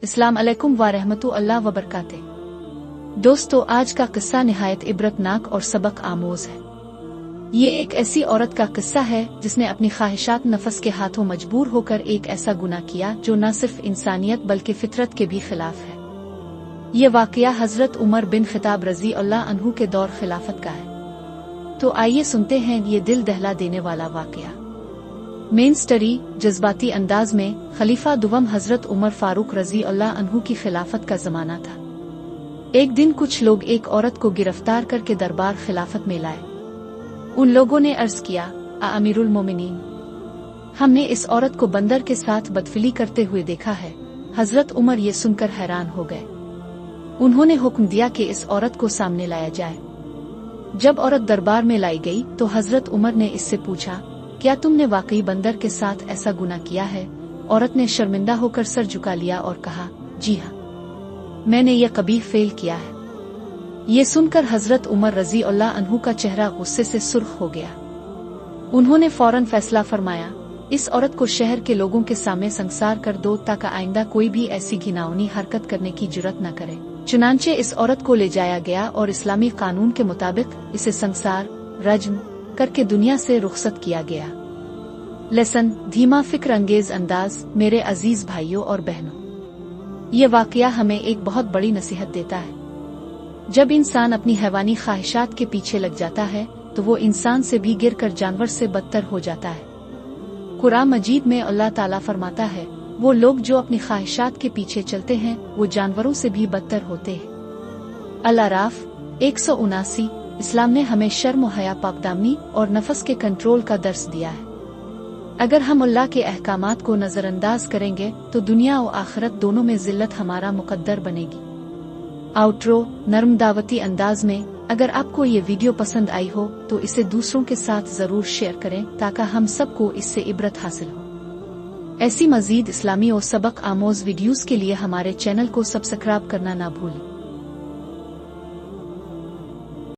अस्सलाम अलैकुम व रहमतुल्लाह व बरकातुहू। दोस्तों, आज का किस्सा निहायत इबरतनाक और सबक आमोज है। ये एक ऐसी औरत का किस्सा है जिसने अपनी ख्वाहिशात नफस के हाथों मजबूर होकर एक ऐसा गुनाह किया जो न सिर्फ इंसानियत बल्कि फितरत के भी खिलाफ है। ये वाकया हजरत उमर बिन खिताब रजी अल्लाह अन्हु के दौर खिलाफत का है। तो आइए सुनते हैं ये दिल दहला देने वाला वाकया। मेन स्टोरी जज्बाती अंदाज में खलीफा दुवम हजरत उमर फारूक रजी अल्लाह अन्हु की खिलाफत का जमाना था। एक दिन कुछ लोग एक औरत को गिरफ्तार करके दरबार खिलाफत में लाए। उन लोगों ने अर्ज किया, अमीरुल मोमिनीन, हमने इस औरत को बंदर के साथ बदफिली करते हुए देखा है। हजरत उमर ये सुनकर हैरान हो गए। उन्होंने हुक्म दिया कि इस औरत को सामने लाया जाए। जब औरत दरबार में लाई गई तो हजरत उमर ने इससे पूछा, क्या तुमने वाकई बंदर के साथ ऐसा गुनाह किया है? औरत ने शर्मिंदा होकर सर झुका लिया और कहा, जी हाँ, मैंने यह कबीह फेल किया है। ये सुनकर हजरत उमर रजी अल्लाह अन्हु का चेहरा गुस्से से सुर्ख हो गया। उन्होंने फौरन फैसला फरमाया, इस औरत को शहर के लोगों के सामने संसार कर दो ताकि आइंदा कोई भी ऐसी घिनौनी हरकत करने की जुर्रत न करे। चुनांचे इस औरत को ले जाया गया और इस्लामी कानून के मुताबिक इसे संसार रज्म करके दुनिया से रुखसत किया गया। लेसन धीमा फिक्र अंगेज अंदाज। मेरे अजीज भाइयों और बहनों, ये वाकया हमें एक बहुत बड़ी नसीहत देता है। जब इंसान अपनी हैवानी ख्वाहिशात के पीछे लग जाता है तो वो इंसान से भी गिरकर जानवर से बदतर हो जाता है। कुरान मजीद में अल्लाह ताला फरमाता है, वो लोग जो अपनी ख्वाहिशात के पीछे चलते हैं वो जानवरों से भी बदतर होते हैं। अल-अराफ 179। इस्लाम ने हमें शर्म और हया, पाकदामनी और नफस के कंट्रोल का दर्स दिया है। अगर हम अल्लाह के अहकामात को नजरअंदाज करेंगे तो दुनिया और आखिरत दोनों में जिल्लत हमारा मुकद्दर बनेगी। आउट्रो नर्म दावती अंदाज में, अगर आपको ये वीडियो पसंद आई हो तो इसे दूसरों के साथ जरूर शेयर करें ताकि हम सबको इससे इबरत हासिल हो। ऐसी मजीद इस्लामी और सबक आमोज वीडियोस के लिए हमारे चैनल को सब्सक्राइब करना ना भूलें।